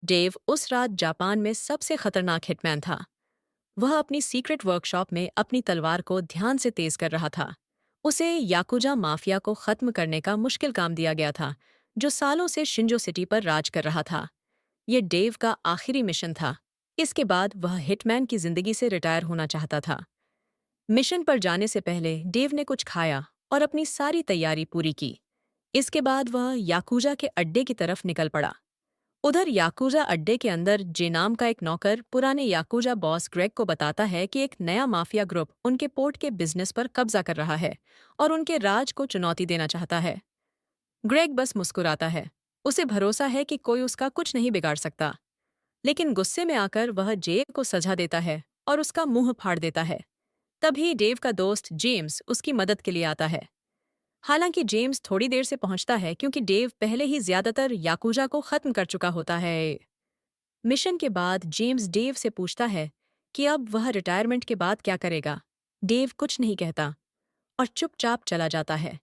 Dave उस रात Japan में सबसे खतरनाक हिटमैन था। वह अपनी सीक्रेट वर्कशॉप में अपनी तलवार को ध्यान से तेज कर रहा था। उसे याकुजा माफिया को खत्म करने का मुश्किल काम दिया गया था, जो सालों से शिंजो सिटी पर राज कर रहा था। यह डेव का आखिरी मिशन था। इसके बाद वह हिटमैन की जिंदगी से रिटायर होना चाहता था। मिशन पर जाने से पहले डेव ने कुछ खाया और अपनी सारी तैयारी पूरी की। इसके बाद वह याकुजा के अड्डे की तरफ निकल पड़ा। उधर याकुजा अड्डे के अंदर जे नाम का एक नौकर पुराने याकुजा बॉस ग्रेग को बताता है कि एक नया माफिया ग्रुप उनके पोर्ट के बिजनेस पर कब्जा कर रहा है और उनके राज को चुनौती देना चाहता है। ग्रेग बस मुस्कुराता है। उसे भरोसा है कि कोई उसका कुछ नहीं बिगाड़ सकता। लेकिन गुस्से में आकर वह जे को सजा देता है और उसका मुंह फाड़ देता है। तभी डेव का दोस्त जेम्स उसकी मदद के लिए आता है। हालांकि जेम्स थोड़ी देर से पहुंचता है क्योंकि डेव पहले ही ज्यादातर याकुजा को खत्म कर चुका होता है। मिशन के बाद जेम्स डेव से पूछता है कि अब वह रिटायरमेंट के बाद क्या करेगा। डेव कुछ नहीं कहता और चुपचाप चला जाता है।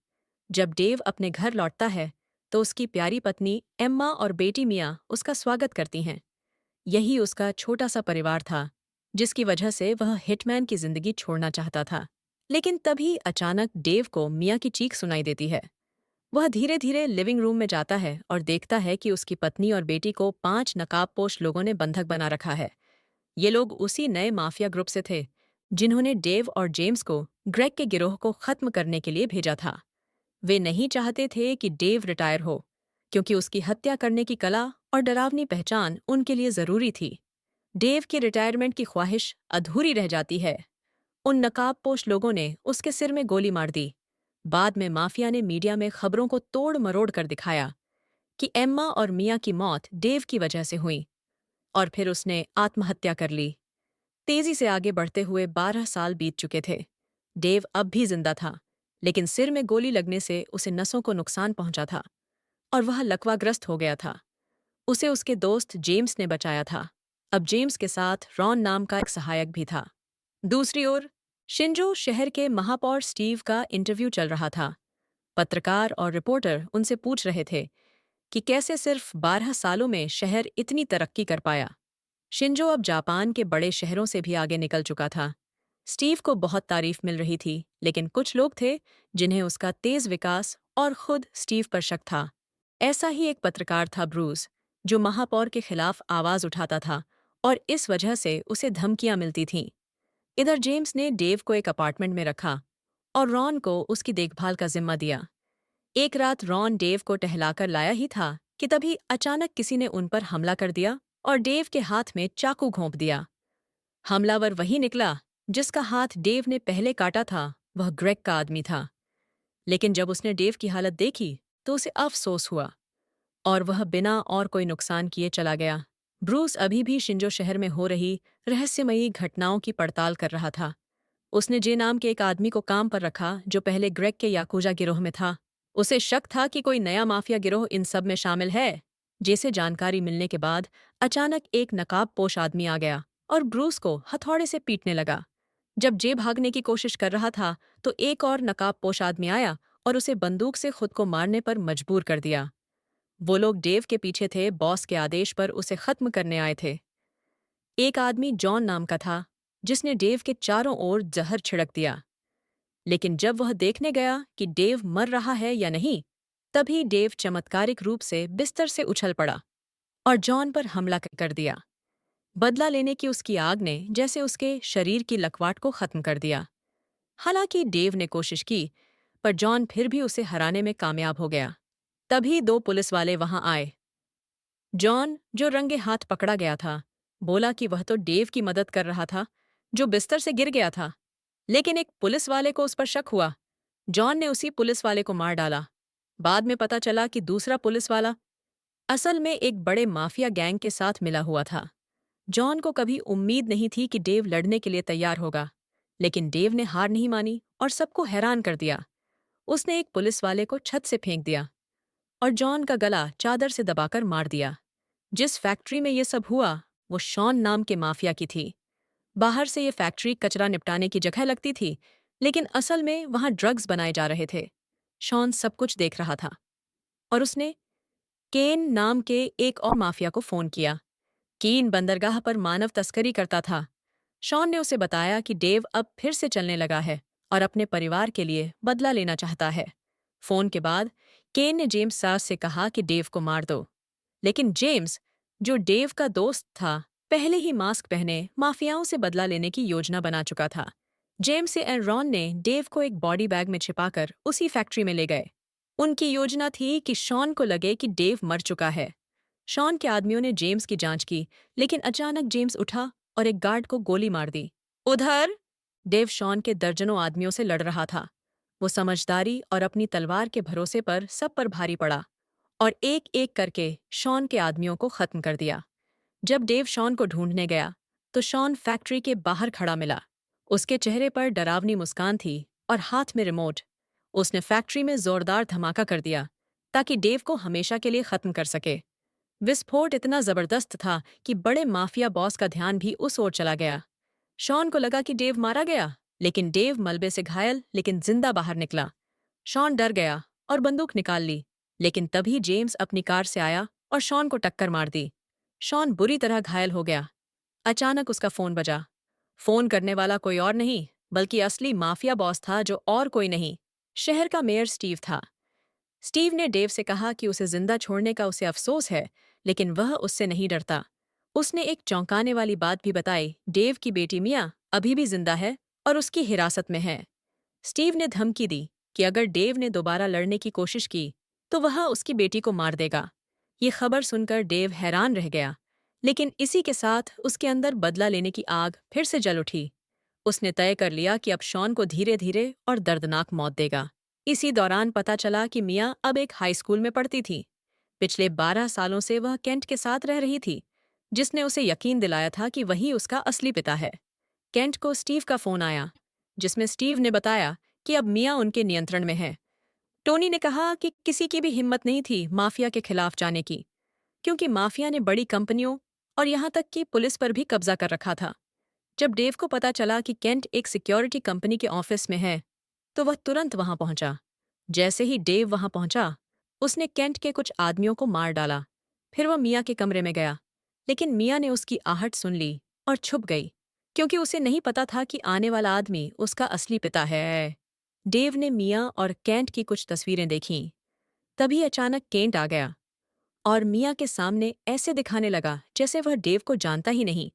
जब डेव अपने घर लौटता है तो उसकी प्यारी पत्नी एम्मा और बेटी मिया उसका स्वागत करती हैं। यही उसका छोटा सा परिवार था, जिसकी वजह से वह हिटमैन की जिंदगी छोड़ना चाहता था। लेकिन तभी अचानक डेव को मिया की चीख सुनाई देती है। वह धीरे धीरे लिविंग रूम में जाता है और देखता है कि उसकी पत्नी और बेटी को 5 नकाबपोश लोगों ने बंधक बना रखा है। ये लोग उसी नए माफिया ग्रुप से थे, जिन्होंने डेव और जेम्स को ग्रेग के गिरोह को खत्म करने के लिए भेजा था। वे नहीं चाहते थे कि डेव रिटायर हो, क्योंकि उसकी हत्या करने की कला और डरावनी पहचान उनके लिए जरूरी थी। डेव की रिटायरमेंट की ख्वाहिश अधूरी रह जाती है। उन नकाबपोश लोगों ने उसके सिर में गोली मार दी। बाद में माफिया ने मीडिया में खबरों को तोड़ मरोड़ कर दिखाया कि एम्मा और मिया की मौत डेव की वजह से हुई और फिर उसने आत्महत्या कर ली। तेजी से आगे बढ़ते हुए 12 साल बीत चुके थे। डेव अब भी जिंदा था, लेकिन सिर में गोली लगने से उसे नसों को नुकसान पहुंचा था और वह लकवाग्रस्त हो गया था। उसे उसके दोस्त जेम्स ने बचाया था। अब जेम्स के साथ रॉन नाम का एक सहायक भी था। दूसरी ओर शिंजो शहर के महापौर स्टीव का इंटरव्यू चल रहा था। पत्रकार और रिपोर्टर उनसे पूछ रहे थे कि कैसे सिर्फ 12 सालों में शहर इतनी तरक्की कर पाया। शिंजो अब जापान के बड़े शहरों से भी आगे निकल चुका था। स्टीव को बहुत तारीफ मिल रही थी, लेकिन कुछ लोग थे जिन्हें उसका तेज विकास और खुद स्टीव पर शक था। ऐसा ही एक पत्रकार था ब्रूस, जो महापौर के खिलाफ आवाज उठाता था और इस वजह से उसे धमकियां मिलती थीं। इधर जेम्स ने डेव को एक अपार्टमेंट में रखा और रॉन को उसकी देखभाल का जिम्मा दिया। एक रात रॉन डेव को टहलाकर लाया ही था कि तभी अचानक किसी ने उन पर हमला कर दिया और डेव के हाथ में चाकू घोंप दिया। हमलावर वही निकला जिसका हाथ डेव ने पहले काटा था। वह ग्रेग का आदमी था। लेकिन जब उसने डेव की हालत देखी तो उसे अफसोस हुआ और वह बिना और कोई नुकसान किए चला गया। ब्रूस अभी भी शिंजो शहर में हो रही रहस्यमयी घटनाओं की पड़ताल कर रहा था। उसने जे नाम के एक आदमी को काम पर रखा जो पहले ग्रेग के याकूजा गिरोह में था। उसे शक था कि कोई नया माफिया गिरोह इन सब में शामिल है। जैसे जानकारी मिलने के बाद अचानक एक नकाबपोश आदमी आ गया और ब्रूस को हथौड़े से पीटने लगा। जब जे भागने की कोशिश कर रहा था तो एक और नकाबपोश आदमी आया और उसे बंदूक से खुद को मारने पर मजबूर कर दिया। वो लोग डेव के पीछे थे, बॉस के आदेश पर उसे खत्म करने आए थे। एक आदमी जॉन नाम का था, जिसने डेव के चारों ओर जहर छिड़क दिया। लेकिन जब वह देखने गया कि डेव मर रहा है या नहीं, तभी डेव चमत्कारिक रूप से बिस्तर से उछल पड़ा और जॉन पर हमला कर दिया। बदला लेने की उसकी आग ने जैसे उसके शरीर की लकवाट को खत्म कर दिया। हालांकि डेव ने कोशिश की, पर जॉन फिर भी उसे हराने में कामयाब हो गया। तभी 2 पुलिस वाले वहां आए। जॉन, जो रंगे हाथ पकड़ा गया था, बोला कि वह तो डेव की मदद कर रहा था, जो बिस्तर से गिर गया था। लेकिन एक पुलिस वाले को उस पर शक हुआ। जॉन ने उसी पुलिस वाले को मार डाला। बाद में पता चला कि दूसरा पुलिस वाला असल में एक बड़े माफिया गैंग के साथ मिला हुआ था। जॉन को कभी उम्मीद नहीं थी कि डेव लड़ने के लिए तैयार होगा, लेकिन डेव ने हार नहीं मानी और सबको हैरान कर दिया। उसने एक पुलिस वाले को छत से फेंक दिया और जॉन का गला चादर से दबाकर मार दिया। जिस फैक्ट्री में ये सब हुआ, वो शॉन नाम के माफिया की थी। बाहर से ये फैक्ट्री कचरा निपटाने की जगह लगती थी, लेकिन असल में वहां ड्रग्स बनाए जा रहे थे। शॉन सब कुछ देख रहा था और उसने केन नाम के एक और माफिया को फोन किया। कीन बंदरगाह पर मानव तस्करी करता था। शॉन ने उसे बताया कि डेव अब फिर से चलने लगा है और अपने परिवार के लिए बदला लेना चाहता है। फोन के बाद केन ने जेम्स सास से कहा कि डेव को मार दो, लेकिन जेम्स, जो डेव का दोस्त था, पहले ही मास्क पहने माफियाओं से बदला लेने की योजना बना चुका था। जेम्स से एनरॉन ने डेव को एक बॉडी बैग में छिपाकर उसी फैक्ट्री में ले गए। उनकी योजना थी कि शॉन को लगे कि डेव मर चुका है। शॉन के आदमियों ने जेम्स की जांच की, लेकिन अचानक जेम्स उठा और एक गार्ड को गोली मार दी। उधर डेव शॉन के दर्जनों आदमियों से लड़ रहा था। वो समझदारी और अपनी तलवार के भरोसे पर सब पर भारी पड़ा और एक एक करके शॉन के आदमियों को खत्म कर दिया। जब डेव शॉन को ढूंढने गया तो शॉन फैक्ट्री के बाहर खड़ा मिला। उसके चेहरे पर डरावनी मुस्कान थी और हाथ में रिमोट। उसने फैक्ट्री में जोरदार धमाका कर दिया ताकि डेव को हमेशा के लिए खत्म कर सके। विस्फोट इतना जबरदस्त था कि बड़े माफिया बॉस का ध्यान भी उस ओर चला गया। शॉन को लगा कि डेव मारा गया, लेकिन डेव मलबे से घायल लेकिन जिंदा बाहर निकला। शॉन डर गया और बंदूक निकाल ली, लेकिन तभी जेम्स अपनी कार से आया और शॉन को टक्कर मार दी। शॉन बुरी तरह घायल हो गया। अचानक उसका फोन बजा। फोन करने वाला कोई और नहीं, बल्कि असली माफिया बॉस था, जो और कोई नहीं, शहर का मेयर स्टीव था। स्टीव ने डेव से कहा कि उसे जिंदा छोड़ने का उसे अफसोस है, लेकिन वह उससे नहीं डरता। उसने एक चौंकाने वाली बात भी बताई, डेव की बेटी मिया अभी भी जिंदा है और उसकी हिरासत में है। स्टीव ने धमकी दी कि अगर डेव ने दोबारा लड़ने की कोशिश की तो वह उसकी बेटी को मार देगा। ये खबर सुनकर डेव हैरान रह गया, लेकिन इसी के साथ उसके अंदर बदला लेने की आग फिर से जल उठी। उसने तय कर लिया कि अब शॉन को धीरे धीरे और दर्दनाक मौत देगा। इसी दौरान पता चला कि मिया अब एक हाई स्कूल में पढ़ती थी। पिछले 12 सालों से वह केंट के साथ रह रही थी, जिसने उसे यकीन दिलाया था कि वही उसका असली पिता है। केंट को स्टीव का फोन आया, जिसमें स्टीव ने बताया कि अब मिया उनके नियंत्रण में है। टोनी ने कहा कि किसी की भी हिम्मत नहीं थी माफिया के खिलाफ जाने की, क्योंकि माफिया ने बड़ी कंपनियों और यहाँ तक कि पुलिस पर भी कब्जा कर रखा था। जब डेव को पता चला कि केंट एक सिक्योरिटी कंपनी के ऑफिस में है, तो वह तुरंत वहां पहुंचा। जैसे ही डेव वहां पहुंचा, उसने केंट के कुछ आदमियों को मार डाला। फिर वह मिया के कमरे में गया, लेकिन मिया ने उसकी आहट सुन ली और छुप गई, क्योंकि उसे नहीं पता था कि आने वाला आदमी उसका असली पिता है। डेव ने मिया और केंट की कुछ तस्वीरें देखीं। तभी अचानक केंट आ गया और मिया के सामने ऐसे दिखाने लगा जैसे वह डेव को जानता ही नहीं।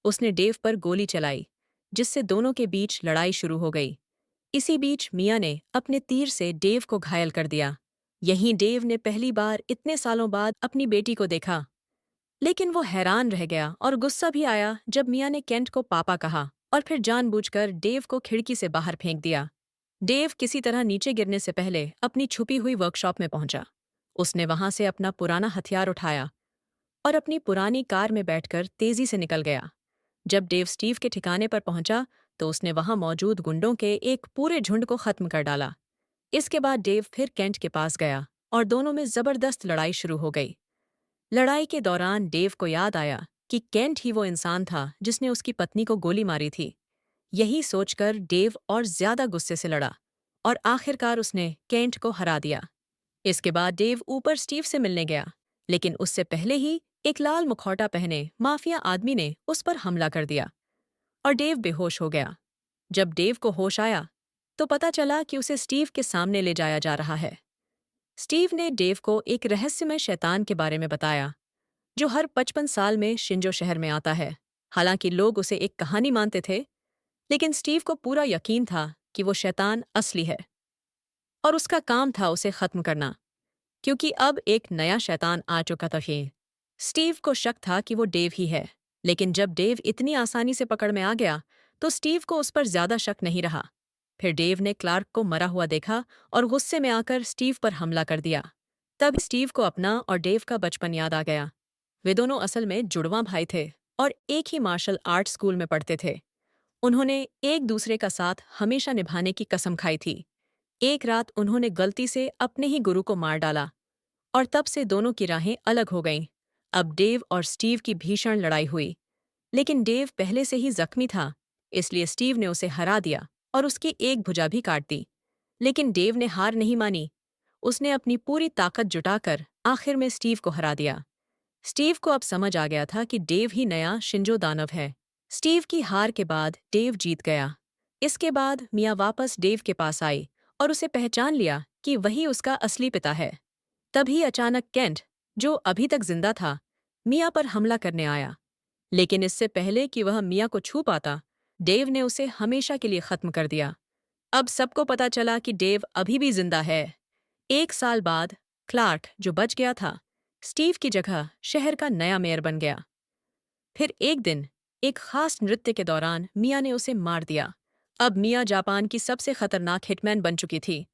उसने डेव पर गोली चलाई, जिससे दोनों के बीच लड़ाई शुरू हो गई। इसी बीच मिया ने अपने तीर से डेव को घायल कर दिया। यहीं डेव ने पहली बार इतने सालों बाद अपनी बेटी को देखा, लेकिन वो हैरान रह गया और गुस्सा भी आया जब मिया ने केंट को पापा कहा और फिर जानबूझकर डेव को खिड़की से बाहर फेंक दिया। डेव किसी तरह नीचे गिरने से पहले अपनी छुपी हुई वर्कशॉप में पहुंचा। उसने वहां से अपना पुराना हथियार उठाया और अपनी पुरानी कार में बैठकर तेजी से निकल गया। जब डेव स्टीव के ठिकाने पर पहुंचा तो उसने वहां मौजूद गुंडों के एक पूरे झुंड को खत्म कर डाला। इसके बाद डेव फिर केंट के पास गया और दोनों में जबरदस्त लड़ाई शुरू हो गई। लड़ाई के दौरान डेव को याद आया कि केंट ही वो इंसान था जिसने उसकी पत्नी को गोली मारी थी। यही सोचकर डेव और ज्यादा गुस्से से लड़ा और आखिरकार उसने केंट को हरा दिया। इसके बाद डेव ऊपर स्टीव से मिलने गया, लेकिन उससे पहले ही एक लाल मुखौटा पहने माफिया आदमी ने उस पर हमला कर दिया और डेव बेहोश हो गया। जब डेव को होश आया तो पता चला कि उसे स्टीव के सामने ले जाया जा रहा है। स्टीव ने डेव को एक रहस्यमय शैतान के बारे में बताया, जो हर 55 साल में शिंजो शहर में आता है। हालांकि लोग उसे एक कहानी मानते थे, लेकिन स्टीव को पूरा यकीन था कि वो शैतान असली है और उसका काम था उसे खत्म करना, क्योंकि अब एक नया शैतान आ चुका था। स्टीव को शक था कि वो डेव ही है, लेकिन जब डेव इतनी आसानी से पकड़ में आ गया तो स्टीव को उस पर ज्यादा शक नहीं रहा। फिर डेव ने क्लार्क को मरा हुआ देखा और गुस्से में आकर स्टीव पर हमला कर दिया। तब स्टीव को अपना और डेव का बचपन याद आ गया। वे दोनों असल में जुड़वां भाई थे और एक ही मार्शल आर्ट स्कूल में पढ़ते थे। उन्होंने एक दूसरे का साथ हमेशा निभाने की कसम खाई थी। एक रात उन्होंने गलती से अपने ही गुरु को मार डाला और तब से दोनों की राहें अलग हो गईं। अब डेव और स्टीव की भीषण लड़ाई हुई, लेकिन डेव पहले से ही जख्मी था, इसलिए स्टीव ने उसे हरा दिया और उसकी एक भुजा भी काट दी। लेकिन डेव ने हार नहीं मानी। उसने अपनी पूरी ताकत जुटाकर आखिर में स्टीव को हरा दिया। स्टीव को अब समझ आ गया था कि डेव ही नया शिंजो दानव है। स्टीव की हार के बाद डेव जीत गया। इसके बाद मिया वापस डेव के पास आई और उसे पहचान लिया कि वही उसका असली पिता है। तभी अचानक केंट, जो अभी तक जिंदा था, मिया पर हमला करने आया। लेकिन इससे पहले कि वह मिया को छू पाता, डेव ने उसे हमेशा के लिए खत्म कर दिया। अब सबको पता चला कि डेव अभी भी जिंदा है। 1 साल बाद क्लार्क, जो बच गया था, स्टीव की जगह शहर का नया मेयर बन गया। फिर एक दिन एक खास नृत्य के दौरान मिया ने उसे मार दिया। अब मिया जापान की सबसे खतरनाक हिटमैन बन चुकी थी।